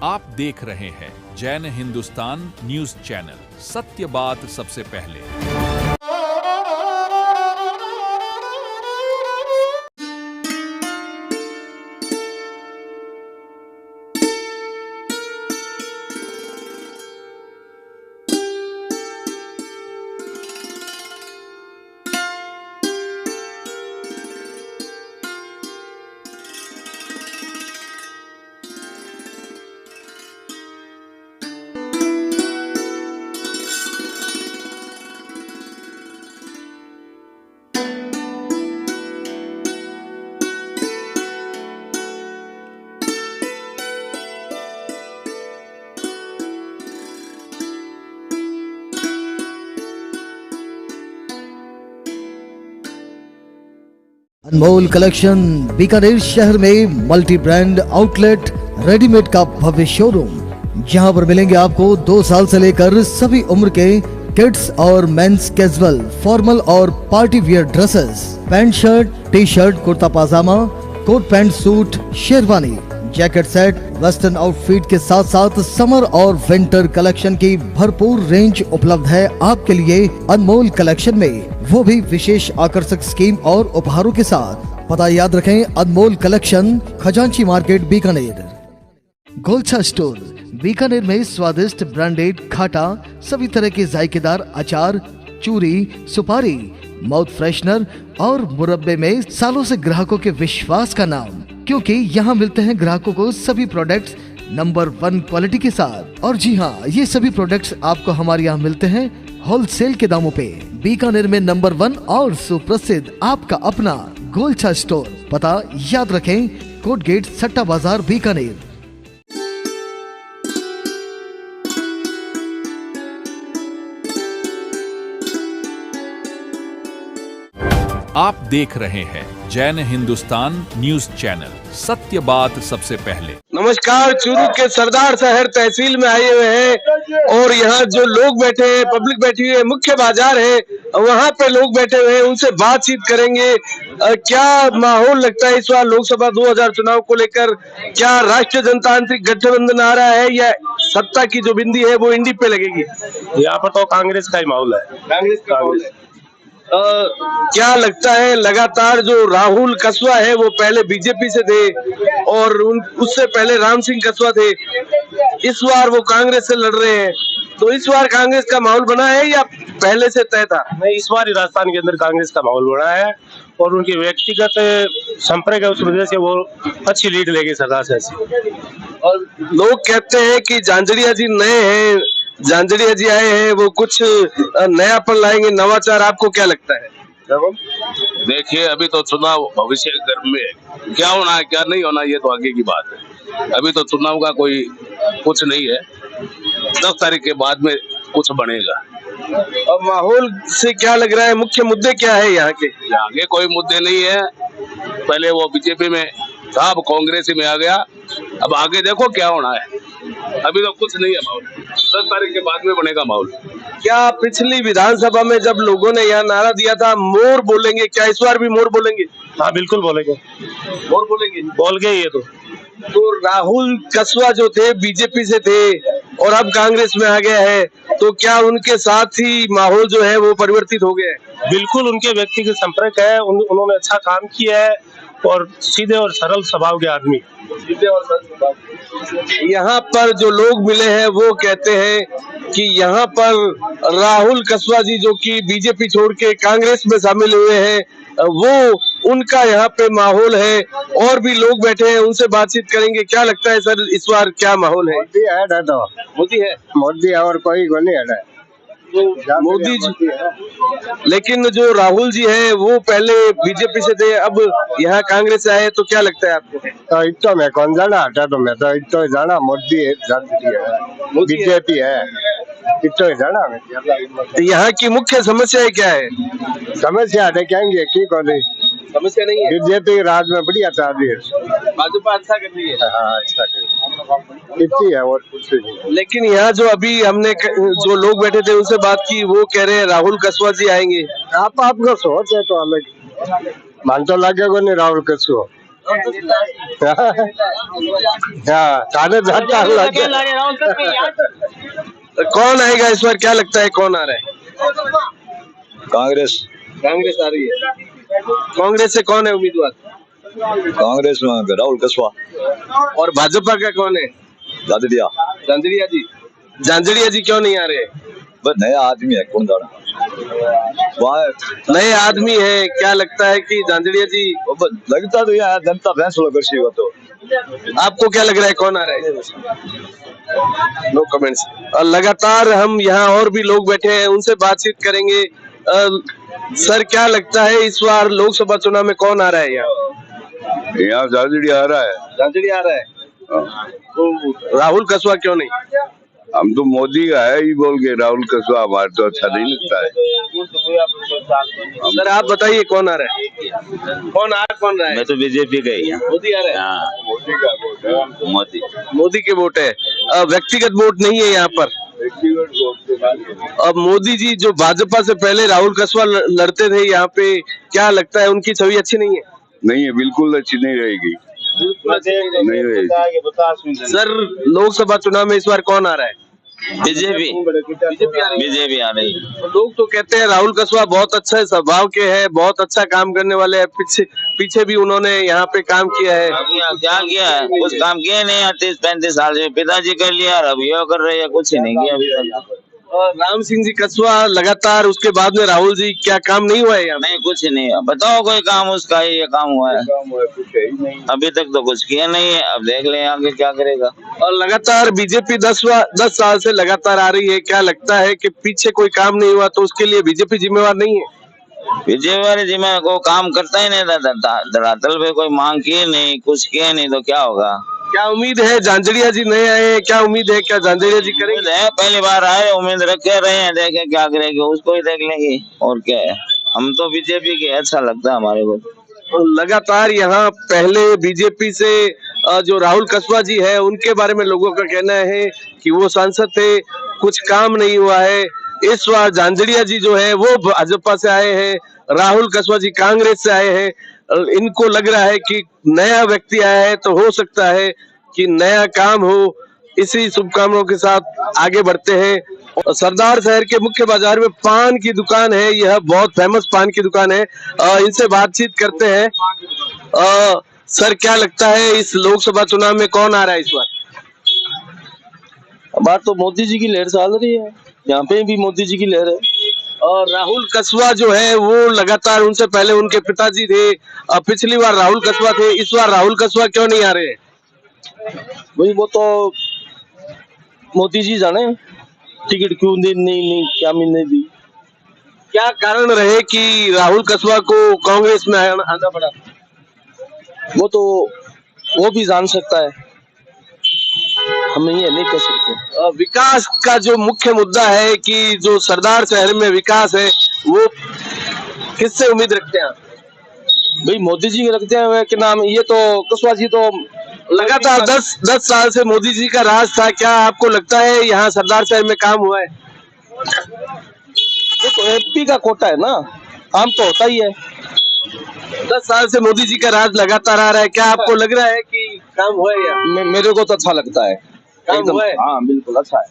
आप देख रहे हैं जैन हिंदुस्तान न्यूज चैनल, सत्य बात सबसे पहले। अनमोल कलेक्शन बीकानेर शहर में मल्टी ब्रांड आउटलेट रेडीमेड का भव्य शोरूम, जहां पर मिलेंगे आपको 2 साल से लेकर सभी उम्र के किड्स और मेंस कैजुअल, फॉर्मल और party wear dresses, pant shirt, T shirt, kurta pyjama, coat pant suit, sherwani, jacket set, western outfit के साथ साथ समर और विंटर कलेक्शन की भरपूर रेंज उपलब्ध है आपके लिए अनमोल कलेक्शन में, वो भी विशेष आकर्षक स्कीम और उपहारों के साथ। पता याद रखें, अनमोल कलेक्शन, खजांची मार्केट, बीकानेर। गोलछा स्टोर बीकानेर में स्वादिष्ट ब्रांडेड खाटा, सभी तरह के जायकेदार अचार, चूरी, सुपारी, माउथ फ्रेशनर और मुरब्बे में सालों से ग्राहकों के विश्वास का नाम, क्योंकि यहाँ मिलते हैं ग्राहकों को सभी प्रोडक्ट्स नंबर 1 क्वालिटी के साथ। और जी हाँ, ये सभी प्रोडक्ट्स आपको हमारे यहाँ मिलते हैं होलसेल के दामों पे। बीकानेर में नंबर 1 और सुप्रसिद्ध आपका अपना गोलछा स्टोर। पता याद रखें, कोट गेट, सट्टा बाजार, बीकानेर। आप देख रहे हैं जैन हिंदुस्तान न्यूज चैनल, सत्य बात सबसे पहले। नमस्कार, चूरू के सरदार शहर तहसील में आए हुए हैं और यहाँ जो लोग बैठे हैं, पब्लिक बैठी हुई है, मुख्य बाजार है, वहाँ पे लोग बैठे हुए हैं, उनसे बातचीत करेंगे। क्या माहौल लगता है इस बार लोकसभा 2000 चुनाव को लेकर? क्या राष्ट्रीय जनतांत्रिक गठबंधन आ रहा है या सत्ता की जो बिंदी है वो इंडी पे लगेगी? यहाँ पर तो कांग्रेस का ही माहौल है। कांग्रेस का माहौल है। क्या लगता है, लगातार जो राहुल कसवा है वो पहले बीजेपी से थे और उससे पहले राम सिंह कसवा थे, इस बार वो कांग्रेस से लड़ रहे हैं, तो इस बार कांग्रेस का माहौल बना है या पहले से तय था? नहीं, इस बार राजस्थान के अंदर कांग्रेस का माहौल बना है और उनकी व्यक्तिगत संपर्क है, उस वजह से वो अच्छी लीड लेगी सरकार से। और लोग कहते हैं कि झांझड़िया जी नए हैं, झांझड़िया जी आए हैं, वो कुछ नयापन लाएंगे, नवाचार। आपको क्या लगता है? देखिए, अभी तो चुनाव भविष्य गर्भ में क्या होना है क्या नहीं होना ये तो आगे की बात है। अभी तो चुनाव का कोई कुछ नहीं है, 10 तारीख के बाद में कुछ बनेगा। और माहौल से क्या लग रहा है, मुख्य मुद्दे क्या है यहाँ के? आगे कोई मुद्दे नहीं है, पहले वो बीजेपी में था, अब कांग्रेस में आ गया, अब आगे देखो क्या होना है। अभी तो कुछ नहीं है माहौल, 10 तारीख के बाद में बनेगा माहौल। क्या पिछली विधानसभा में जब लोगों ने यहाँ नारा दिया था मोर बोलेंगे, क्या इस बार भी मोर बोलेंगे? हाँ, बिल्कुल बोलेंगे, मोर बोलेंगे, बोल गए ये तो राहुल कसवा जो थे बीजेपी से थे और अब कांग्रेस में आ गया है, तो क्या उनके साथ ही माहौल जो है वो परिवर्तित हो गया है? बिल्कुल, उनके व्यक्तिगत संपर्क है, उन्होंने अच्छा काम किया है और सीधे और सरल स्वभाव के आदमी। सीधे और सरल स्वभाव। यहाँ पर जो लोग मिले हैं वो कहते हैं कि यहाँ पर राहुल कसवा जी जो कि बीजेपी छोड़ के कांग्रेस में शामिल हुए हैं, वो उनका यहाँ पे माहौल है। और भी लोग बैठे हैं, उनसे बातचीत करेंगे। क्या लगता है सर, इस बार क्या माहौल है? मोदी है दादा, मोदी है, मोदी है और कोई को नहीं है। मोदी जी, लेकिन जो राहुल जी है वो पहले बीजेपी से थे, अब यहाँ कांग्रेस से आए, तो क्या लगता है आपको? तो इतना मैं कौन जाना हटा, तो मैं तो इतना जाना मोदी है, बीजेपी है, इतना जाना। तो यहाँ की मुख्य समस्या क्या है? समस्या देखेंगे की कौन समस्या नहीं है। बीजेपी राज में बढ़िया चल रही है, भाजपा अच्छा कर रही है। हाँ, अच्छा इतनी है और कुछ नहीं। लेकिन यहाँ जो अभी हमने जो लोग बैठे थे उनसे बात की, वो कह रहे हैं राहुल कसवा जी आएंगे। आपका सोच है तो हमें मान तो लगेगा नहीं राहुल कसवा। खाने जाता हूँ। कौन आएगा इस बार, क्या लगता है कौन आ रहा है? कांग्रेस कांग्रेस आ रही है। कांग्रेस से कौन है उम्मीदवार? कांग्रेस में राहुल कसवा और भाजपा का कौन है? दादरिया झांझड़िया जी। झांझड़िया जी क्यों नहीं आ रहे? बस नया आदमी है कौन जाना वहाँ नए आदमी है, क्या लगता है कि झांझड़िया जी? लगता तो यहाँ जनता फैसला कर सी तो आपको क्या लग रहा है कौन आ रहा है? No comments. लगातार हम यहाँ और भी लोग बैठे हैं, उनसे बातचीत करेंगे। सर क्या लगता है इस बार लोकसभा चुनाव में कौन आ रहा है यहाँ? यहाँ झांझड़िया आ रहा है। झांझड़िया आ रहा है। तो राहुल कसवा क्यों नहीं? हम तो मोदी का है ही बोल के राहुल कसवा हमारे तो अच्छा नहीं लगता है। सर आप बताइए कौन आ रहा है? कौन रहा है? मैं तो बीजेपी का ही। मोदी आ रहा है। हाँ, मोदी का वोट है। मोदी के वोट है। व्यक्तिगत वोट नहीं है यहाँ पर। अब मोदी जी जो भाजपा से पहले राहुल कसवा लड़ते थे यहाँ पे, क्या लगता है उनकी छवि अच्छी नहीं है? नहीं है, बिल्कुल अच्छी नहीं रहेगी। नहीं रहेगी। सर लोकसभा चुनाव में इस बार कौन आ रहा है? बीजेपी बीजेपी आ रही। लोग तो कहते हैं राहुल कसवा बहुत अच्छा स्वभाव के हैं, बहुत अच्छा काम करने वाले हैं। पीछे भी उन्होंने यहाँ पे काम किया है। क्या किया है? कुछ काम किया नहीं। 38-35 साल से पिताजी कर लिया, अब ये कर रहे हैं, कुछ नहीं किया अभी तक। और राम सिंह जी कसवा लगातार, उसके बाद में राहुल जी, क्या काम नहीं हुआ है यहाँ? नहीं, कुछ नहीं। बताओ कोई काम उसका ही ये काम हुआ है? अभी तक तो कुछ किया नहीं है, अब देख लें आगे क्या करेगा। और लगातार बीजेपी 10 साल से लगातार आ रही है, क्या लगता है कि पीछे कोई काम नहीं हुआ तो उसके लिए बीजेपी जिम्मेवार नहीं है? बीजेपी जिम्मे को काम करता ही नहीं था, धरातल पे कोई मांग की नहीं, कुछ किए नहीं, तो क्या होगा? क्या उम्मीद है झांझड़िया जी नए आए हैं, क्या उम्मीद है, क्या झांझड़िया जी करेंगे? पहली बार आए, उम्मीद रखे रहे हैं, देखें क्या करेंगे, उसको ही देख लेंगे और क्या है। हम तो बीजेपी के अच्छा लगता है हमारे को। लगातार यहाँ पहले बीजेपी से जो राहुल कसवा जी है उनके बारे में लोगों का कहना है कि वो सांसद थे, कुछ काम नहीं हुआ है। इस बार झांझड़िया जी जो है वो भाजपा से आए हैं, राहुल कसवा जी कांग्रेस से आए हैं। इनको लग रहा है कि नया व्यक्ति आया है तो हो सकता है कि नया काम हो। इसी शुभकामनाओं के साथ आगे बढ़ते हैं। सरदार शहर के मुख्य बाजार में पान की दुकान है, यह बहुत फेमस पान की दुकान है। इनसे बातचीत करते हैं। सर क्या लगता है इस लोकसभा चुनाव में कौन आ रहा है इस बार? बार तो मोदी जी की लहर चल रही है, यहाँ पे भी मोदी जी की लहर है। और राहुल कसवा जो है वो लगातार, उनसे पहले उनके पिताजी थे, पिछली बार राहुल कसवा थे, इस बार राहुल कसवा क्यों नहीं आ रहे? भाई वो तो मोदी जी जाने टिकट क्यों नहीं क्या मिलने दी। क्या कारण रहे कि राहुल कसवा को कांग्रेस में आना पड़ा? वो भी जान सकता है, हम ये नहीं कह सकते। विकास का जो मुख्य मुद्दा है कि जो सरदार शहर में विकास है, वो किससे उम्मीद रखते हैं? भाई मोदी जी के रखते हैं कि नाम, ये तो कसवा जी तो लगातार 10 साल से मोदी जी का राज था। क्या आपको लगता है यहाँ सरदार शहर में काम हुआ है? ये तो एमपी का कोटा है ना, काम तो होता ही है। 10 साल से मोदी जी का राज लगातार आ रहा है, क्या आपको लग रहा है कि काम हुआ है यहाँ? मेरे को तो अच्छा लगता है, काम हुआ है। हाँ बिल्कुल अच्छा है।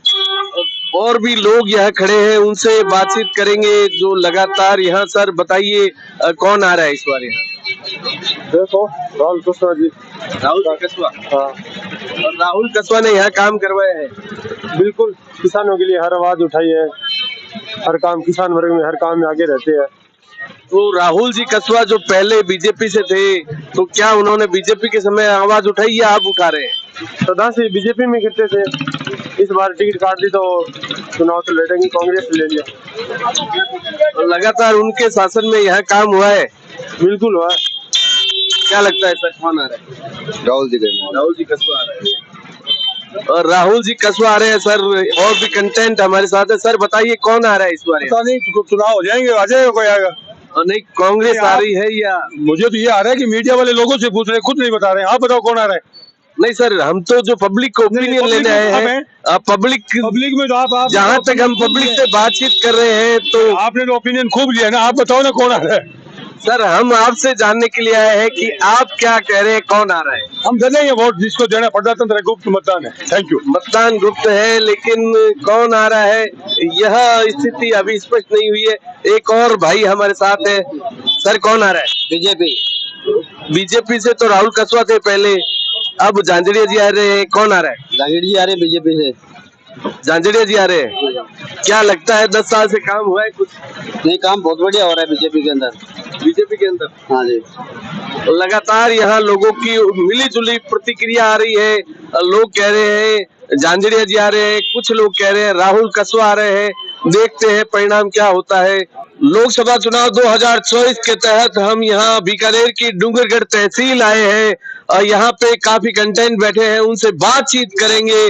और भी लोग यहाँ खड़े हैं, उनसे बातचीत करेंगे जो लगातार यहाँ। सर बताइए कौन आ रहा है इस बार यहाँ? देखो राहुल कसवा जी। राहुल कसवा। हाँ, और राहुल कसवा ने यहाँ काम करवाया है। बिल्कुल किसानों के लिए हर आवाज उठाई है, हर काम किसान वर्ग में हर काम में आगे रहते हैं। तो राहुल जी कसवा जो पहले बीजेपी से थे, तो क्या उन्होंने बीजेपी के समय आवाज उठाई या आप उठा रहे हैं? सदा से बीजेपी में गिरते थे, इस बार टिकट काट दी तो चुनाव तो लड़ेंगे, कांग्रेस ले लिया। तो लगातार उनके शासन में यहाँ काम हुआ है। बिल्कुल हुआ। क्या लगता है सर कौन आ रहा है? राहुल जी कसवा आ रहे हैं। और राहुल जी कसवा आ रहे हैं सर। और भी कंटेंट हमारे साथ है। सर बताइए कौन आ रहा है इस बार? पता नहीं, चुनाव हो जाएंगे, आ जाएगा कोई आएगा। नहीं कांग्रेस आ रही है या? मुझे तो ये आ रहा है कि मीडिया वाले लोगों से पूछ रहे हैं, खुद नहीं बता रहे हैं। आप बताओ कौन आ रहा है? नहीं सर, हम तो जो पब्लिक को ओपिनियन लेने आए हैं। पब्लिक में तो आप जहाँ तक हम पब्लिक से बातचीत कर रहे हैं तो आपने तो ओपिनियन खूब लिया ना, आप बताओ ना कौन आ रहा है? सर हम आपसे जानने के लिए आए हैं कि आप क्या कह रहे हैं, कौन आ रहा है? हम दे देंगे वोट जिसको देना प्रजातंत्र है, गुप्त मतदान है। Thank you. मतदान गुप्त है, लेकिन कौन आ रहा है यह स्थिति अभी स्पष्ट नहीं हुई है। एक और भाई हमारे साथ है। सर कौन आ रहा है? बीजेपी। बीजेपी से तो राहुल कसवा थे पहले, अब झांझड़िया जी आ रहे हैं। कौन आ रहा है? जागीर जी आ रहे बीजेपी से। झांझड़िया जी आ रहे हैं। क्या लगता है 10 साल से काम हुआ है कुछ? नहीं, काम बहुत बढ़िया हो रहा है बीजेपी के अंदर। बीजेपी के अंदर हाँ जी। लगातार यहाँ लोगों की मिली जुली प्रतिक्रिया आ रही है। लोग कह रहे हैं झांझड़िया जी आ रहे हैं, कुछ लोग कह रहे हैं राहुल कसवा आ रहे हैं। देखते हैं परिणाम क्या होता है। लोकसभा चुनाव 2024 के तहत हम यहाँ बीकानेर की डूंगरगढ़ तहसील आए हैं और यहाँ पे काफी कंटेंट बैठे हैं, उनसे बातचीत करेंगे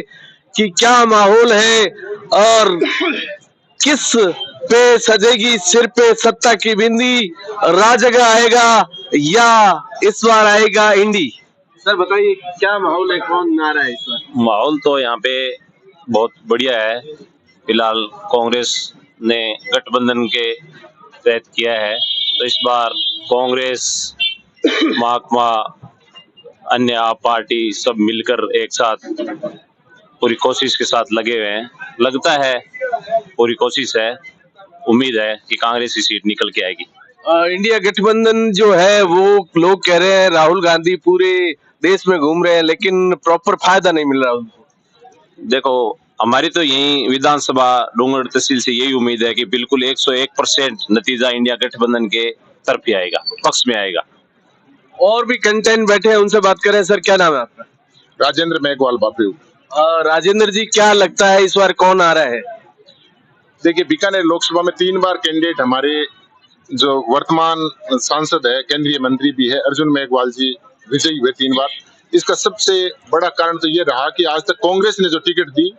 कि क्या माहौल है और किस पे सजेगी सिर पे सत्ता की बिंदी, राजग आएगा या इस बार आएगा इंडी? सर बताइए क्या माहौल है, कौन आ रहा है इस बार? माहौल तो यहाँ पे बहुत बढ़िया है। फिलहाल कांग्रेस ने गठबंधन के तहत किया है, तो इस बार कांग्रेस, माकपा, अन्य आप पार्टी सब मिलकर एक साथ पूरी कोशिश के साथ लगे हुए हैं। लगता है पूरी कोशिश है, उम्मीद है कि कांग्रेस की सीट निकल के आएगी। इंडिया गठबंधन जो है वो लोग कह रहे हैं राहुल गांधी पूरे देश में घूम रहे हैं, लेकिन प्रॉपर फायदा नहीं मिल रहा उनको। देखो, हमारी तो यही विधानसभा डूंगरगढ़ तहसील से यही उम्मीद है कि बिल्कुल 101% नतीजा इंडिया गठबंधन के तरफ ही आएगा, पक्ष में आएगा। और भी कंटेंट बैठे हैं, उनसे बात करें। सर क्या नाम है आपका? राजेंद्र मेघवाल बापू। राजेंद्र जी क्या लगता है इस बार कौन आ रहा है? देखिए, बीकानेर लोकसभा में 3 बार कैंडिडेट हमारे जो वर्तमान सांसद है, केंद्रीय मंत्री भी है, अर्जुन मेघवाल जी विजयी हुए 3 बार। इसका सबसे बड़ा कारण तो ये रहा कि आज तक कांग्रेस ने जो टिकट दी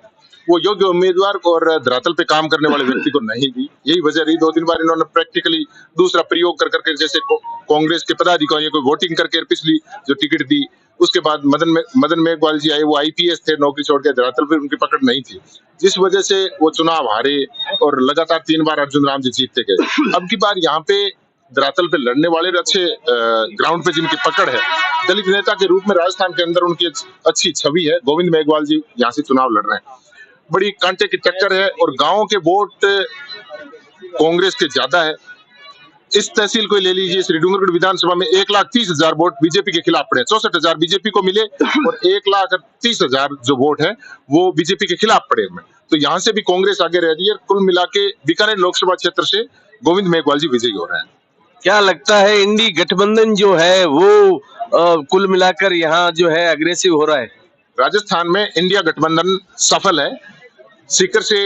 वो योग्य उम्मीदवार और धरातल पे काम करने वाले व्यक्ति को नहीं दी। यही वजह रही। 2-3 बार इन्होंने प्रैक्टिकली दूसरा प्रयोग कर करके, जैसे कांग्रेस के पदाधिकारियों को वोटिंग करके पिछली जो टिकट दी, उसके बाद मदन मेघवाल जी आए, वो आईपीएस थे, नौकरी छोड़ के धरातल पे उनकी पकड़ नहीं थी, जिस वजह से वो चुनाव हारे और लगातार 3 बार अर्जुन राम जी जीतते गए। अब की बार यहाँ पे धरातल पे लड़ने वाले अच्छे ग्राउंड पे जिनकी पकड़ है, दलित नेता के रूप में राजस्थान के अंदर उनकी अच्छी छवि है। गोविंद मेघवाल जी यहाँ से चुनाव लड़ रहे हैं। बड़ी कांटे की टक्कर है और गांवों के वोट कांग्रेस के ज्यादा है। इस तहसील को ले लीजिए, श्री डूंगरगढ़ विधानसभा में 1,30,000 वोट बीजेपी के खिलाफ पड़े। 64,000 बीजेपी को मिले और 1,30,000 जो वोट है वो बीजेपी के खिलाफ पड़े हुए। तो यहाँ से भी कांग्रेस आगे रह रही है। कुल मिला के बीकानेर लोकसभा क्षेत्र से गोविंद मेघवाल जी विजयी हो रहे हैं। क्या लगता है इंडी गठबंधन जो है वो कुल मिलाकर यहाँ जो है अग्रेसिव हो रहा है? राजस्थान में इंडिया गठबंधन सफल है। सीकर से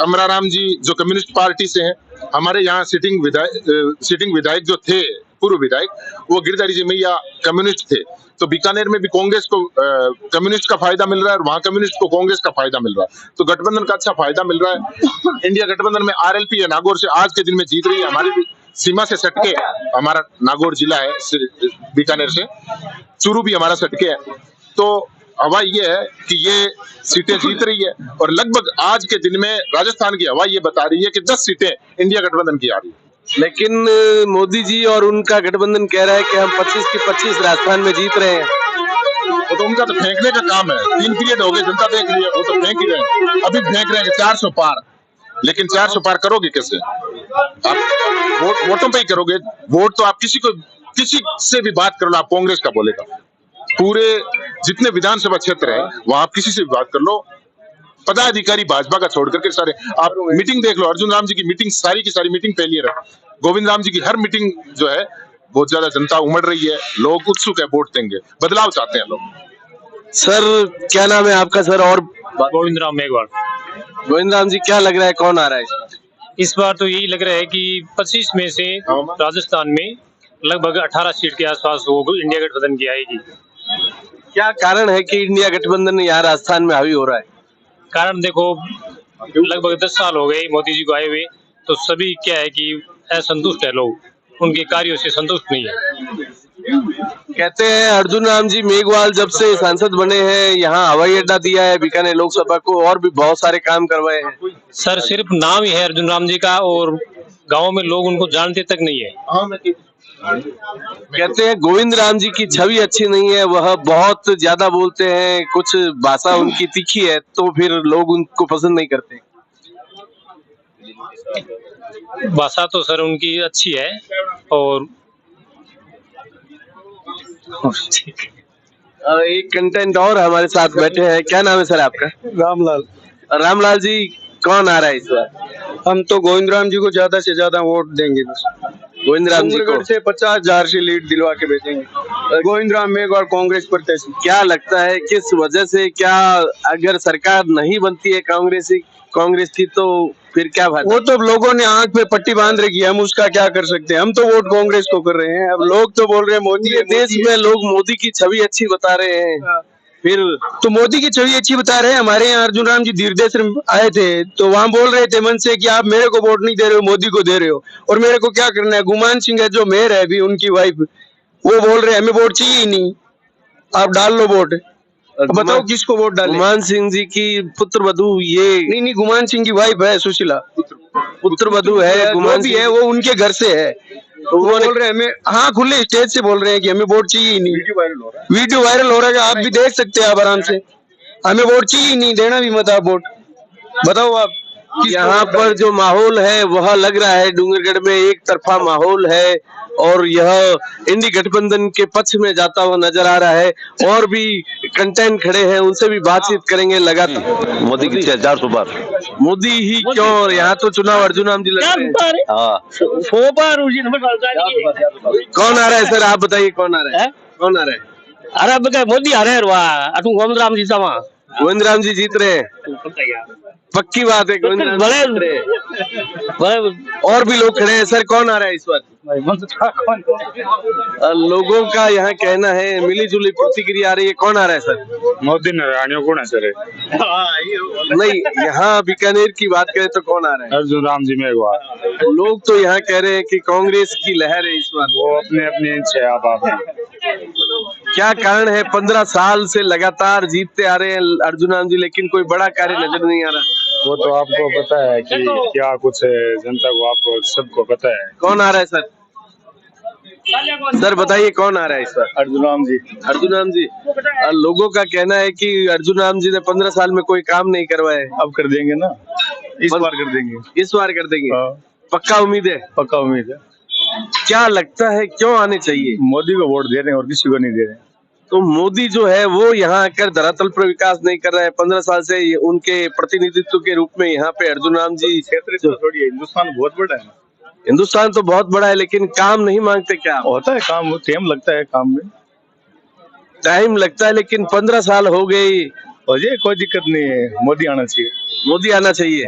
अमराराम जी जो कम्युनिस्ट पार्टी से हैं, हमारे यहाँ सिटिंग विधायक जो थे, पूर्व विधायक, वो गिरधारी जी मैया कम्युनिस्ट थे। तो बीकानेर में भी कांग्रेस को कम्युनिस्ट का फायदा मिल रहा है और वहाँ कम्युनिस्ट को कांग्रेस का फायदा मिल रहा है। तो गठबंधन का अच्छा फायदा मिल रहा है। इंडिया गठबंधन में आरएलपी है, नागौर से आज के दिन में जीत रही है। हमारी भी सीमा से सटके हमारा नागौर जिला है, बीकानेर से चूरू भी हमारा सटके है। तो हवा ये है कि ये सीटें जीत रही है और लगभग आज के दिन में राजस्थान की हवा ये बता रही है कि 10 सीटें इंडिया गठबंधन की आ रही है। लेकिन मोदी जी और उनका गठबंधन कह रहा है कि हम 25 की 25 राजस्थान में जीत रहे हैं। तो उनका तो फेंकने का काम है। 3 पीरियड हो गए, जनता देख रही है, वो तो फेंक ही रहे हैं। अभी फेंक रहे हैं 400 पार, लेकिन 400 पार करोगे कैसे? आप वोटों पे ही करोगे। वोट तो आप किसी से भी बात कर लो, आप कांग्रेस का बोलेगा। पूरे जितने विधानसभा क्षेत्र है वहां आप किसी से भी बात कर लो, पदाधिकारी भाजपा का छोड़ करके सारे, आप मीटिंग देख लो, अर्जुन राम जी की मीटिंग सारी की सारी मीटिंग फेलियर है। गोविंद राम जी की हर मीटिंग जो है बहुत ज्यादा जनता उमड़ रही है, लोग उत्सुक है, वोट देंगे, बदलाव चाहते हैं लोग। सर क्या नाम है आपका? सर और गोविंद राम मेघवाल। गोविंद राम जी क्या लग रहा है कौन आ रहा है इस बार? तो यही लग रहा है कि 25 में से राजस्थान में लगभग 18 सीट के आसपास वो इंडिया गठबंधन की आएगी। क्या कारण है कि इंडिया गठबंधन यहाँ राजस्थान में हावी हो रहा है? कारण देखो, लगभग 10 साल हो गए मोदी जी को आए हुए, तो सभी क्या है कि असंतुष्ट है, लोग उनके कार्यों से संतुष्ट नहीं है। कहते हैं अर्जुन राम जी मेघवाल जब से सांसद बने हैं यहाँ हवाई अड्डा दिया है बीकानेर लोकसभा को, और भी बहुत सारे काम करवाए हैं। सर सिर्फ नाम ही है अर्जुन राम जी का और गाँव में लोग उनको जानते तक नहीं है। कहते हैं गोविंद राम जी की छवि अच्छी नहीं है, वह बहुत ज्यादा बोलते हैं, कुछ भाषा उनकी तीखी है, तो फिर लोग उनको पसंद नहीं करते। भाषा तो सर उनकी अच्छी है और एक कंटेंट और हमारे साथ बैठे हैं, क्या नाम है सर आपका? रामलाल। रामलाल जी, कौन आ रहा है इस बार? हम तो गोविंद राम जी को ज्यादा से ज्यादा वोट देंगे। गोविंद राम जी को डूंगरगढ़ से 50,000 से लीड दिलवा के भेजेंगे। गोविंद राम में एक बार कांग्रेस प्रत्याशी। क्या लगता है किस वजह से, क्या अगर सरकार नहीं बनती है कांग्रेस की तो फिर क्या फायदा? वो तो लोगों ने आंख पे पट्टी बांध रखी है, हम उसका क्या कर सकते हैं। हम तो वोट कांग्रेस को कर रहे हैं। अब लोग तो बोल रहे हैं मोदी है, देश में लोग मोदी की छवि अच्छी बता रहे हैं, फिर तो मोदी की छवि अच्छी बता रहे हैं। हमारे यहाँ अर्जुन राम जी धीरदेश आए थे तो वहाँ बोल रहे थे मन से कि आप मेरे को वोट नहीं दे रहे हो, मोदी को दे रहे हो, और मेरे को क्या करना है। गुमान सिंह है जो मेयर है अभी, उनकी वाइफ, वो बोल रहे हैं हमें वोट चाहिए ही नहीं, आप डाल लो वोट। बताओ किसको वोट डालें? गुमान सिंह जी की पुत्र वधू, ये नहीं, गुमान सिंह की वाइफ है सुशीला, पुत्र वधू है, गुमान भी है, वो उनके घर से है। तो वो बोल रहे हैं हमें, हाँ खुले स्टेज से बोल रहे हैं कि हमें वोट चाहिए ही नहीं। वीडियो वायरल हो रहा है, आप भी देख सकते हैं आप आराम से। हमें वोट चाहिए ही नहीं, देना भी मत आप वोट। बताओ आप यहाँ पर जो माहौल है वह लग रहा है डूंगरगढ़ में एक तरफा माहौल है और यह इंडी गठबंधन के पक्ष में जाता हुआ नजर आ रहा है। और भी कंटेंट खड़े हैं, उनसे भी बातचीत करेंगे। लगातार मोदी की 400 बार। मोदी ही क्यों? यहाँ तो चुनाव अर्जुन राम जी लड़ रहे हैं। कौन आ रहा है सर, आप बताइए कौन आ रहा है? कौन आ रहा है? अरे मोदी आ रहे हैं, गोविंद राम जी गोविंद राम जी जीत रहे हैं, पक्की बात है। गोविंद राम जी जीत रहे हैं। और भी लोग खड़े हैं सर, कौन आ रहा है इस बार? लोगों का यहाँ कहना है, मिली जुली प्रतिक्रिया आ रही है। कौन आ रहा है सर? मोदी नारायण कौन है सर? नहीं, यहाँ बीकानेर की बात करें तो कौन आ रहा है? अर्जुन राम जी मेघवाल। लोग तो यहाँ कह रहे हैं कि कांग्रेस की लहर है इस बार। वो अपने अपनी इच्छा है। आप क्या कारण है? 15 साल से लगातार जीतते आ रहे हैं अर्जुन राम जी, लेकिन कोई बड़ा कार्य नजर नहीं आ रहा। वो तो आपको पता है कि क्या कुछ है, जनता को आपको सबको पता है। कौन आ रहा है सर? सर बताइए कौन आ रहा है इस बार? अर्जुन राम जी। अर्जुन राम जी। लोगों का कहना है कि अर्जुन राम जी ने 15 साल में कोई काम नहीं करवाए। अब कर देंगे ना, इस बार कर देंगे। इस बार कर देंगे, पक्का उम्मीद है? पक्का उम्मीद है। क्या लगता है क्यों आने चाहिए? मोदी को वोट दे रहे हैं और किसी को नहीं दे रहे हैं। तो मोदी जो है वो यहाँ आकर धरातल पर विकास नहीं कर रहा है। 15 साल से उनके प्रतिनिधित्व के रूप में यहाँ पे अर्जुन राम जी क्षेत्र थोड़ी है, हिंदुस्तान बहुत बड़ा है। हिंदुस्तान तो बहुत बड़ा है, लेकिन काम नहीं मांगते। क्या होता है काम, टाइम लगता है काम में, टाइम लगता है, लेकिन 15 साल हो गए और ये कोई दिक्कत नहीं है। मोदी आना चाहिए, मोदी आना चाहिए।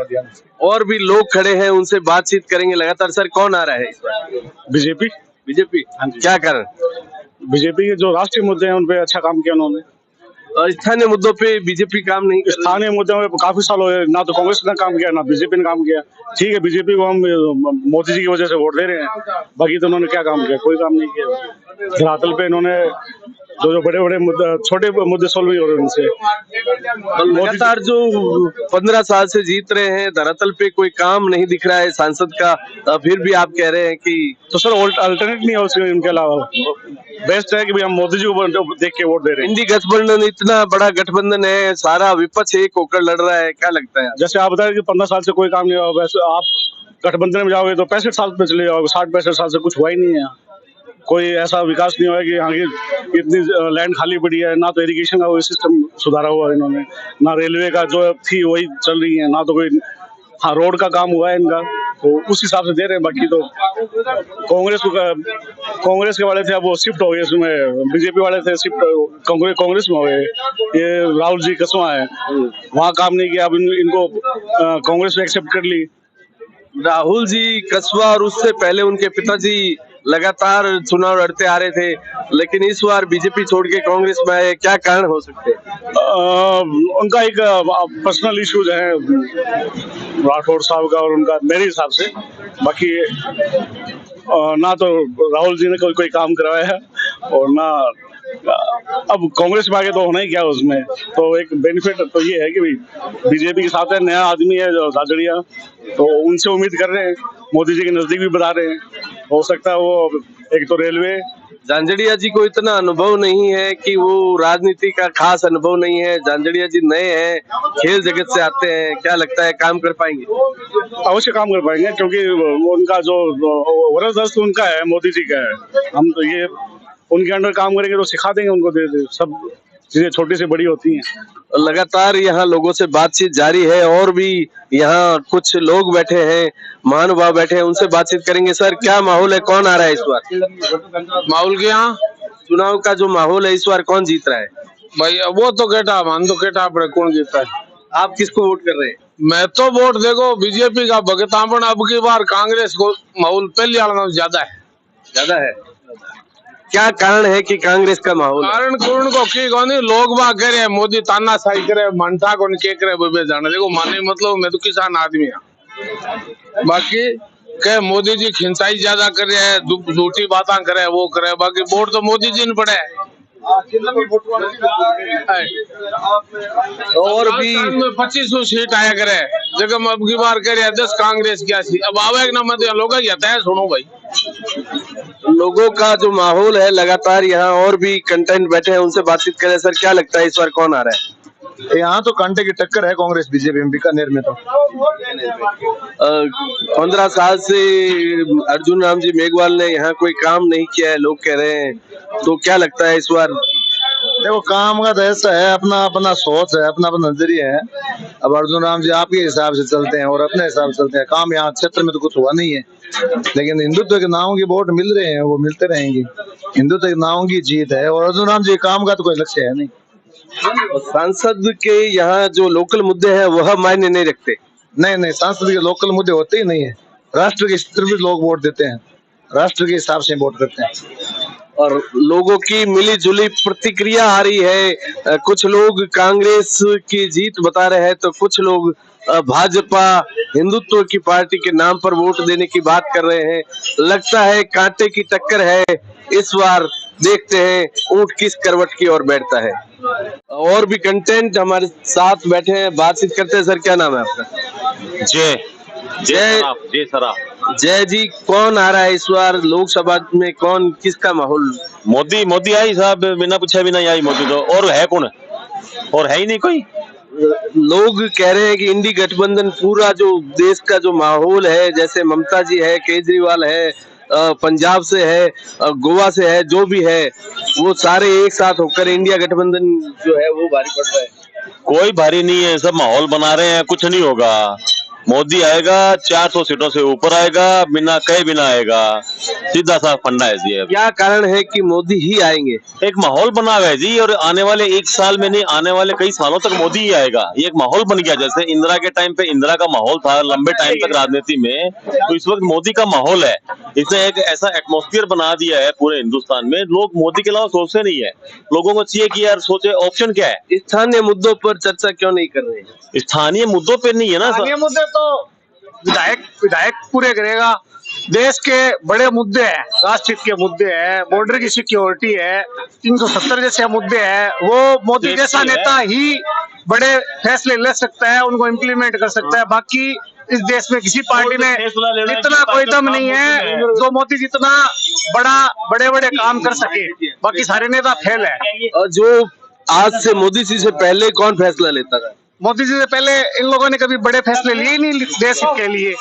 और भी लोग खड़े हैं, उनसे बातचीत करेंगे लगातार। सर कौन आ रहा है इस बार? बीजेपी। बीजेपी। क्या कारण? बीजेपी के जो राष्ट्रीय मुद्दे हैं उन पे अच्छा काम किया उन्होंने। और स्थानीय मुद्दों पे बीजेपी काम नहीं कर रही। स्थानीय मुद्दों में काफी साल हुए, ना तो कांग्रेस ने काम किया ना बीजेपी ने काम किया। ठीक है, बीजेपी को हम मोदी जी की वजह से वोट दे रहे हैं, बाकी तो उन्होंने क्या काम किया? कोई काम नहीं किया। धरातल पे इन्होंने जो बड़े बड़े मुद्दे, छोटे मुद्दे सोल्व नहीं हो रहे उनसे। लगातार जो 15 साल से जीत रहे हैं, धरातल पे कोई काम नहीं दिख रहा है सांसद का, फिर भी आप कह रहे हैं कि तो सर अल्टरनेट नहीं है उसके, इनके अलावा बेस्ट है कि भाई हम मोदी जी को देख के वोट दे रहे हैं। इंडी गठबंधन इतना बड़ा गठबंधन है, सारा विपक्ष एक होकर लड़ रहा है, क्या लगता है? जैसे आप बताए कि 15 साल से कोई काम नहीं हुआ, वैसे आप गठबंधन में जाओगे तो 65 साल पे चले जाओगे। 60-65 साल से कुछ हुआ ही नहीं है। कोई ऐसा विकास नहीं हुआ कि यहाँ की इतनी लैंड खाली पड़ी है, ना तो इरिगेशन का कोई सिस्टम सुधारा हुआ इन्होंने, ना रेलवे का जो थी वही चल रही है, ना तो कोई रोड का काम हुआ है इनका, तो उस हिसाब से दे रहे हैं। बाकी तो कांग्रेस के वाले थे, अब वो शिफ्ट हो गए इसमें, बीजेपी वाले थे शिफ्ट कांग्रेस में हो गए। ये राहुल जी कसवा है, वहाँ काम नहीं किया, अब इनको कांग्रेस में एक्सेप्ट कर ली। राहुल जी कसवा और उससे पहले उनके पिताजी लगातार चुनाव लड़ते आ रहे थे, लेकिन इस बार बीजेपी छोड़ के कांग्रेस में आए, क्या कारण हो सकते हैं? उनका एक पर्सनल इश्यूज है राठौड़ साहब का और उनका, मेरे हिसाब से। बाकी ना तो राहुल जी ने कोई काम करवाया है और ना अब कांग्रेस में आगे तो होना ही क्या उसमें। तो एक बेनिफिट तो ये है कि भाई बीजेपी के साथ है, नया आदमी है जो झाझड़िया, तो उनसे उम्मीद कर रहे हैं, मोदी जी के नजदीक भी बता रहे हैं, हो सकता है वो एक तो रेलवे। झांझड़िया जी को इतना अनुभव नहीं है कि वो राजनीति का खास अनुभव नहीं है। झांझड़िया जी नए हैं, खेल जगत से आते हैं, क्या लगता है काम कर पाएंगे? अवश्य काम कर पाएंगे, क्योंकि उनका जो वरदस्त उनका है, मोदी जी का है। हम तो ये उनके अंडर काम करेंगे तो सिखा देंगे उनको, दे सब चीजें छोटी से बड़ी होती हैं। लगातार यहाँ लोगों से बातचीत जारी है और भी यहाँ कुछ लोग बैठे हैं, महानुभाव बैठे हैं, उनसे बातचीत करेंगे। सर, क्या माहौल है, कौन आ रहा है इस बार? माहौल के यहाँ चुनाव का जो माहौल है इस बार कौन जीत रहा है? भाई वो तो कहता मान तो कहता अपने कौन जीता है। आप किसको वोट कर रहे हैं? मैं तो वोट देखो बीजेपी का भगता, पण अब की बार कांग्रेस को माहौल पहले वाला ज्यादा है। ज्यादा है? क्या कारण है कि कांग्रेस का माहौल है? कारण कौन को की कौन लोग बाग कह रहे हैं, मोदी तानाशाही करे, मनता कौन के करे बेबे जाने। देखो माने मतलब मैं तो किसान आदमी हूँ, बाकी कह मोदी जी खिंचाई ज्यादा कर रहे हैं, झूठी बातें करे, वो करे, बाकी वोट तो मोदी जी ने पड़े। और भी 2500 सीट आया करे जगह में अब की बार कह रहे हैं 10 कांग्रेस की सीट। अब आवे ना मत लोग है, सुनो भाई लोगों का जो माहौल है, लगातार यहाँ और भी कंटेंट बैठे हैं, उनसे बातचीत करें। सर, क्या लगता है इस बार कौन आ रहा है? यहाँ तो कांटे की टक्कर है कांग्रेस बीजेपी में, बीकानेर में तो 15 साल से अर्जुन राम जी मेघवाल ने यहाँ कोई काम नहीं किया है, लोग कह रहे हैं, तो क्या लगता है इस बार? देखो काम का तो ऐसा है, अपना अपना सोच है, अपना अपना नजरिया है। अब अर्जुन राम जी आपके हिसाब से चलते हैं और अपने हिसाब से चलते हैं। काम यहाँ क्षेत्र में तो कुछ हुआ नहीं है, लेकिन हिंदुत्व के नामों की वोट मिल रहे हैं, वो मिलते रहेंगे। हिंदुत्व के नामों की जीत है और अर्जुन राम जी काम का तो कोई लक्ष्य है नहीं। सांसद के यहाँ जो लोकल मुद्दे हैं वह मायने नहीं रखते? नहीं, सांसद के लोकल मुद्दे होते ही नहीं है। राष्ट्र के स्तर पर लोग वोट देते हैं, राष्ट्र के हिसाब से वोट करते हैं। और लोगों की मिली जुली प्रतिक्रिया आ रही है। कुछ लोग कांग्रेस की जीत बता रहे हैं, तो कुछ लोग भाजपा हिंदुत्व की पार्टी के नाम पर वोट देने की बात कर रहे हैं। लगता है कांटे की टक्कर है इस बार। देखते हैं ऊंट किस करवट की ओर बैठता है। और भी कंटेंट हमारे साथ बैठे हैं, बातचीत करते हैं। सर, क्या नाम है आपका? जय सराफ। जय जी, कौन आ रहा है इस बार लोकसभा में, कौन किसका माहौल? मोदी आई साहब, बिना पूछे बिना आई मोदी तो। और है कौन? और है ही नहीं कोई। लोग कह रहे हैं कि इंडी गठबंधन पूरा जो देश का जो माहौल है, जैसे ममता जी है, केजरीवाल है, पंजाब से है, गोवा से है, जो भी है वो सारे एक साथ होकर इंडिया गठबंधन जो है वो भारी पड़ रहा है। कोई भारी नहीं है, सब माहौल बना रहे हैं, कुछ नहीं होगा। मोदी आएगा 400 सीटों से ऊपर आएगा, बिना कहे बिना आएगा, सीधा सा फंडा है जी। क्या कारण है कि मोदी ही आएंगे? एक माहौल बना हुआ है जी, और आने वाले 1 साल में नहीं, आने वाले कई सालों तक मोदी ही आएगा। ये एक माहौल बन गया। जैसे इंदिरा के टाइम पे इंदिरा का माहौल था लंबे टाइम तक राजनीति में, तो इस वक्त मोदी का माहौल है। इसने एक ऐसा एटमॉस्फेयर बना दिया है पूरे हिंदुस्तान में, लोग मोदी के अलावा सोचते नहीं है। लोगों को चाहिए कि यार सोचे ऑप्शन क्या है। स्थानीय मुद्दों पर चर्चा क्यों नहीं कर रहे हैं? स्थानीय मुद्दों पे नहीं है ना, स्थानीय मुद्दे तो विधायक पूरे करेगा। देश के बड़े मुद्दे हैं, राष्ट्रहित के मुद्दे हैं, बॉर्डर की सिक्योरिटी है, 370 जैसे मुद्दे हैं, वो मोदी जैसा नेता ही बड़े फैसले ले सकता है, उनको इम्प्लीमेंट कर सकता है। बाकी इस देश में किसी पार्टी में इतना कोई दम नहीं है जो मोदी जितना बड़े काम कर सके। बाकी सारे नेता फेल है। और जो आज से मोदी जी से पहले कौन फैसला लेता था? मोदी जी से पहले इन लोगों ने कभी बड़े फैसले लिए नहीं देश के लिए।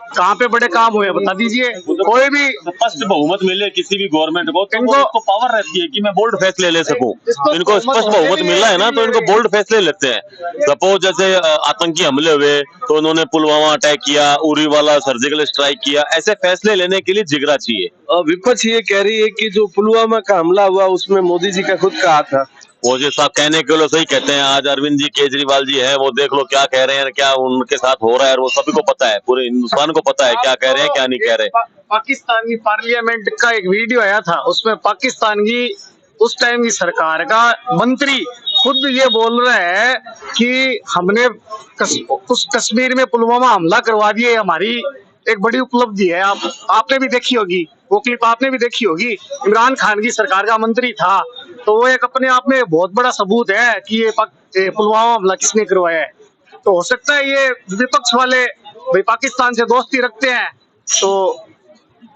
कहाँ पे बड़े काम हुए बता दीजिए। कोई भी स्पष्ट बहुमत मिले किसी भी गवर्नमेंट को, तो इनको पावर रहती है कि मैं बोल्ड फैसले ले सकूं। इनको स्पष्ट बहुमत मिला है ना, तो इनको बोल्ड फैसले लेते हैं। सपोज जैसे आतंकी हमले हुए तो उन्होंने पुलवामा अटैक किया, उरी वाला सर्जिकल स्ट्राइक किया, ऐसे फैसले लेने के लिए जिगरा चाहिए। विपक्ष ये कह रही है कि जो पुलवामा का हमला हुआ उसमें मोदी जी का खुद का हाथ था। वो जो साहब कहने के लिए सही कहते हैं। आज अरविंद जी केजरीवाल जी है, वो देख लो क्या कह रहे हैं, क्या उनके साथ हो रहा है, वो सभी को पता है, पूरे हिंदुस्तान को पता है क्या कह रहे हैं क्या नहीं कह रहे। पाकिस्तान की पार्लियामेंट का एक वीडियो आया था, उसमें पाकिस्तान की उस टाइम की सरकार का मंत्री खुद ये बोल रहा है कि हमने उस कश्मीर में पुलवामा हमला करवा दिया, हमारी एक बड़ी उपलब्धि है। आपने भी देखी होगी वो क्लिप, आपने भी देखी होगी। इमरान खान की सरकार का मंत्री था, तो वो एक अपने आप में बहुत बड़ा सबूत है कि ये पुलवामा हमला किसने करवाया है। तो हो सकता है ये विपक्ष वाले भाई पाकिस्तान से दोस्ती रखते हैं, तो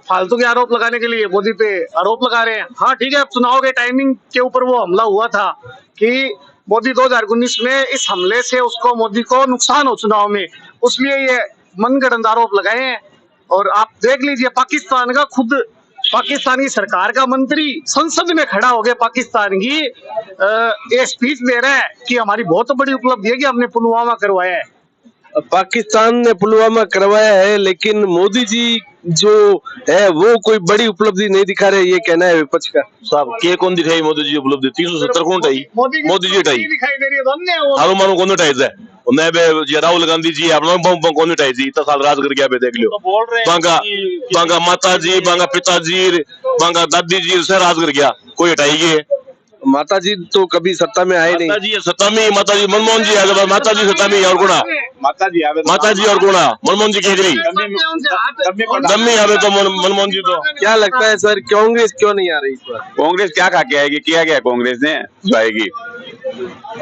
फालतू के आरोप लगाने के लिए मोदी पे आरोप लगा रहे हैं। हाँ ठीक है, चुनाव के टाइमिंग के ऊपर वो हमला हुआ था कि मोदी 2019 में इस हमले से उसको मोदी को नुकसान हो चुनाव में, उसलिए ये मनगढ़ंत आरोप लगाए हैं। और आप देख लीजिए पाकिस्तान का खुद पाकिस्तान की सरकार का मंत्री संसद में खड़ा हो गया पाकिस्तान की ये स्पीच दे रहा है कि हमारी बहुत बड़ी उपलब्धि है कि हमने पुलवामा करवाया है। पाकिस्तान ने पुलवामा करवाया है, लेकिन मोदी जी जो है वो कोई बड़ी उपलब्धि नहीं दिखा रहे, ये कहना है विपक्ष का। साहब के कौन दिखाई मोदी जी उपलब्धि 370 कौन उठाई मोदी जी उठाई दिखाई दे रही है हारू मारू कौन उठाई है उन्हें बे राहुल गांधी जी अपना कौन उठाई थी इतना साल राज कर गया बे देख लियो बांगा माता जी बांगा पिताजी बांगा दादी जी से राज कर गया कोई हटाई माता जी तो कभी सत्ता में आए नहीं। सत्ता में माता जी मनमोहन जी आगे माता जी सत्ता में और गुणा माता जी और गुणा मनमोहन जी कह रही दम्मी आवे तो मनमोहन जी तो क्या लगता है सर कांग्रेस क्यों नहीं आ रही इस बार? कांग्रेस क्या खा के आएगी किया गया कांग्रेस ने आएगी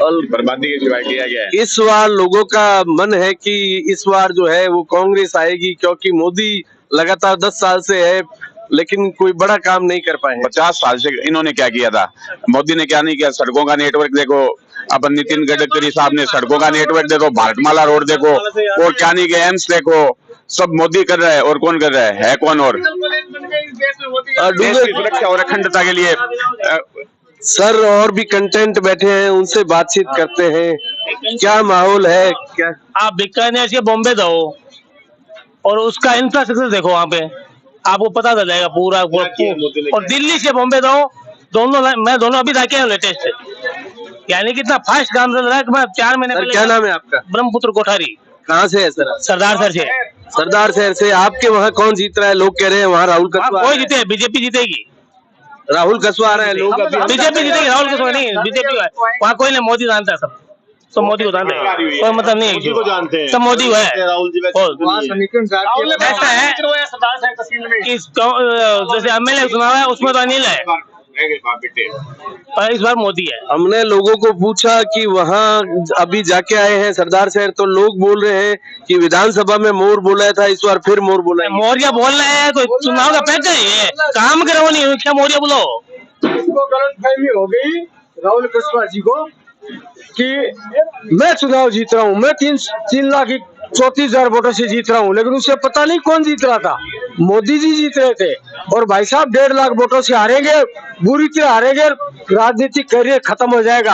और बर्बादी के सिवाय किया गया। इस बार लोगों का मन है कि इस बार जो है वो कांग्रेस आएगी, क्योंकि मोदी लगातार 10 साल से है लेकिन कोई बड़ा काम नहीं कर पाए। 50 साल से इन्होंने क्या किया था, मोदी ने क्या नहीं किया। सड़कों का नेटवर्क देखो, अपन नितिन गडकरी साहब ने सड़कों का नेटवर्क देखो, भारतमाला रोड देखो, और क्या नहीं किया, एम्स देखो, सब मोदी कर रहा है। और कौन कर रहा है कौन? और देश की सुरक्षा और अखंडता के लिए सर और भी कंटेंट बैठे हैं, उनसे बातचीत करते हैं। क्या माहौल है? क्या आप बीकानेर से बॉम्बे जाओ और उसका इंफ्रास्ट्रक्चर देखो, वहाँ पे आपको पता चल जाएगा पूरा। और दिल्ली से बॉम्बे जाओ, मैं दोनों अभी जाके लेटेस्ट, यानी कितना फास्ट काम चल रहा है। मैं 4 महीने पहले। क्या नाम है आपका? ब्रह्मपुत्र कोठारी। कहाँ से है सर? सरदार शहर से। सरदार शहर से। आपके वहाँ कौन जीत रहा है? लोग कह रहे हैं वहाँ राहुल कसवा। कोई जीते, बीजेपी जीतेगी। राहुल कसवा आ रहे हैं लोग। बीजेपी जीतेगी, राहुल कसवा नहीं, बीजेपी। वहाँ कोई नहीं, मोदी जानता है सब मोदी को जानते हैं, कोई मतलब नहीं है, जानते हैं सब मोदी है। ऐसा है जैसे एमएलए चुनाव है उसमें तो अनिल है और इस बार मोदी है। हमने लोगों को पूछा कि वहाँ अभी जाके आए हैं सरदार शहर, तो लोग बोल रहे हैं कि विधानसभा में मोर बोला था, इस बार फिर मोर बोला है। मोर क्या बोल रहे हैं? कोई चुनाव का पैक है, काम करो नहीं, क्या मोरिया बोलो। गलतफहमी हो गई राहुल कसवा जी को कि मैं चुनाव जीत रहा हूँ, मैं 3,34,000 वोटों से जीत रहा हूँ, लेकिन उसे पता नहीं कौन जीत रहा था। मोदी जी जीत रहे थे। और भाई साहब 1.5 लाख वोटों से हारेंगे, बुरी तरह हारेंगे, राजनीतिक करियर खत्म हो जाएगा।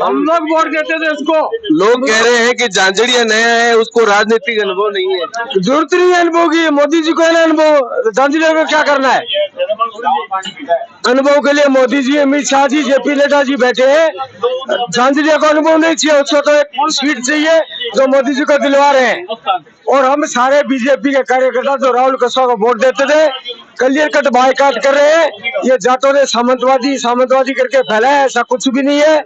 हम लोग वोट देते थे उसको। लोग कह रहे हैं कि झांझड़िया नया है, उसको राजनीतिक अनुभव नहीं है। जरूरत नहीं है अनुभव की, मोदी जी को है ना अनुभव। झांझड़िया को क्या करना है? अनुभव के लिए मोदी जी, अमित शाह जी, जेपी नड्डा जी बैठे हैं। झांझड़िया को अनुभव नहीं चाहिए, उसको तो एक सीट चाहिए जो मोदी जी को दिलवा रहे हैं। और हम सारे बीजेपी के कार्यकर्ता जो राहुल कसवा को वोट देते थे, क्लियर कट बायकॉट कर रहे हैं। ये जाटों ने सामंतवादी करके फैलाया, ऐसा कुछ भी नहीं है।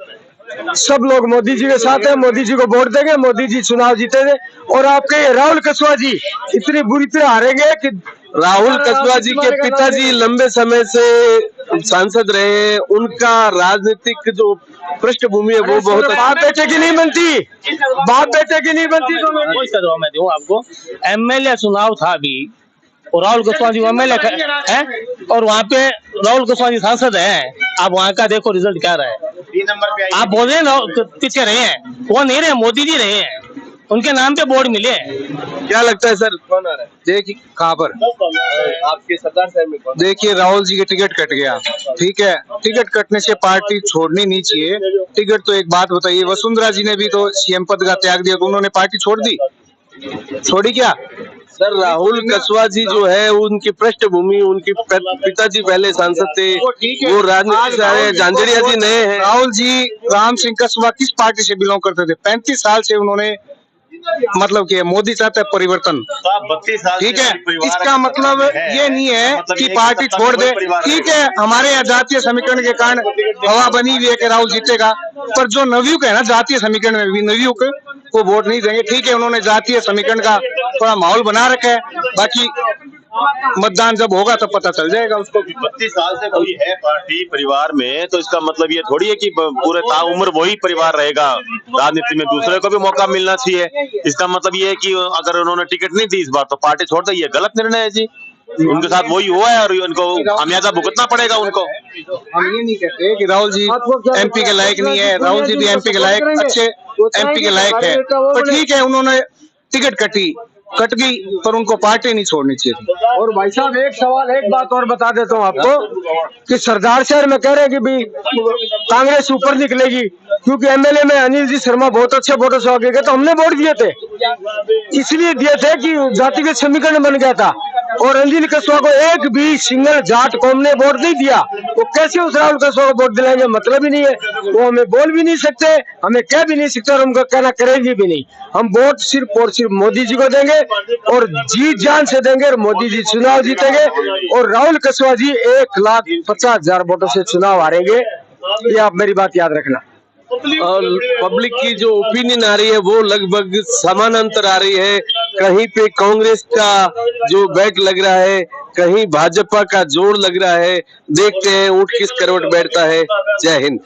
सब लोग मोदी जी के साथ है, मोदी जी को वोट देंगे, मोदी जी चुनाव जीतेंगे। और आपके राहुल कसवा जी इतनी बुरी तरह हारेंगे कि राहुल कसवा जी के पिताजी लंबे समय से सांसद रहे हैं, उनका राजनीतिक जो पृष्ठभूमि है वो बहुत। बाप बेटे की नहीं बनती, बाप बेटे की नहीं बनती। तो मैं दूं आपको, एमएलए चुनाव था अभी और राहुल कसवा जी एमएलए है और वहाँ पे राहुल कसवा जी सांसद है। आप वहाँ का देखो रिजल्ट क्या रहा है। 3 नंबर पे आप बोल रहे हैं ना पीछे रहे हैं, वो नहीं रहे, मोदी जी रहे हैं, उनके नाम पे बोर्ड मिले। क्या लगता है सर कौन आ रहा है? देखिए कहाँ पर आपके सरदार साहब में देखिए राहुल जी के टिकट कट गया। ठीक है, टिकट कटने से पार्टी छोड़नी नहीं चाहिए। टिकट तो एक बात बताइए, वसुंधरा जी ने भी तो सीएम पद का त्याग दिया, तो उन्होंने पार्टी छोड़ दी? छोड़ी क्या? सर राहुल कसवा जी जो है उनकी पृष्ठभूमि, उनके पिताजी पहले सांसद थे, वो राजनीति से आए। झांझड़िया जी नए हैं। राहुल जी राम सिंह कसवा किस पार्टी से बिलोंग करते थे? 35 साल से उन्होंने मतलब कि मोदी चाहता है परिवर्तन। 32 साल ठीक है, इसका मतलब ये नहीं है कि पार्टी छोड़ दे। ठीक है, हमारे यहाँ जातीय समीकरण के कारण हवा बनी हुई है कि राहुल जीतेगा, पर जो नवयुवक है ना जातीय समीकरण में भी नवयुवक को वोट नहीं देंगे। ठीक है, उन्होंने जातीय समीकरण का थोड़ा माहौल बना रखा है, बाकी मतदान जब होगा तब पता चल जाएगा उसको। 32 साल से कोई है पार्टी परिवार में, तो इसका मतलब ये थोड़ी है कि पूरे ताउम्र वही परिवार रहेगा राजनीति में, दूसरे को भी मौका मिलना चाहिए। इसका मतलब ये है कि अगर उन्होंने टिकट नहीं दी इस बार तो पार्टी छोड़ दे, ये गलत निर्णय है जी। उनके साथ वही हुआ है और उनको खामियाजा भुगतना पड़ेगा उनको। हम ये नहीं कहते कि राहुल जी एमपी के लायक नहीं है, राहुल जी भी एमपी के लायक, अच्छे एमपी के लायक है, पर ठीक है उन्होंने टिकट कट गई, पर उनको पार्टी नहीं छोड़नी चाहिए। और भाई साहब एक सवाल, एक बात और बता देता हूँ आपको कि सरदार शहर में कह रहे हैं कि भाई कांग्रेस ऊपर निकलेगी, क्योंकि एमएलए में अनिल जी शर्मा बहुत अच्छे वोटों से आगे गए, तो हमने वोट दिए थे, इसलिए दिए थे कि जातिगत समीकरण बन गया था। और अनिल कस्बा को एक भी सिंगल जाट कौम ने वोट नहीं दिया, वो कैसे उस राहुल कस्बा को वोट दिलाएंगे? मतलब ही नहीं है, वो हमें बोल भी नहीं सकते, हमें कह भी नहीं सकते और हमको कहना करेंगे भी नहीं। हम वोट सिर्फ और सिर्फ मोदी जी को देंगे और जी जान से देंगे और मोदी जी चुनाव जीतेंगे और राहुल कस्बा जी 1,50,000 वोटों से चुनाव हारेंगे, ये आप मेरी बात याद रखना। और पब्लिक की जो ओपिनियन आ रही है वो लगभग समानांतर आ रही है, कहीं पे कांग्रेस का जो बैट लग रहा है, कहीं भाजपा का जोर लग रहा है। देखते हैं ऊंट किस करवट बैठता है। जय हिंद।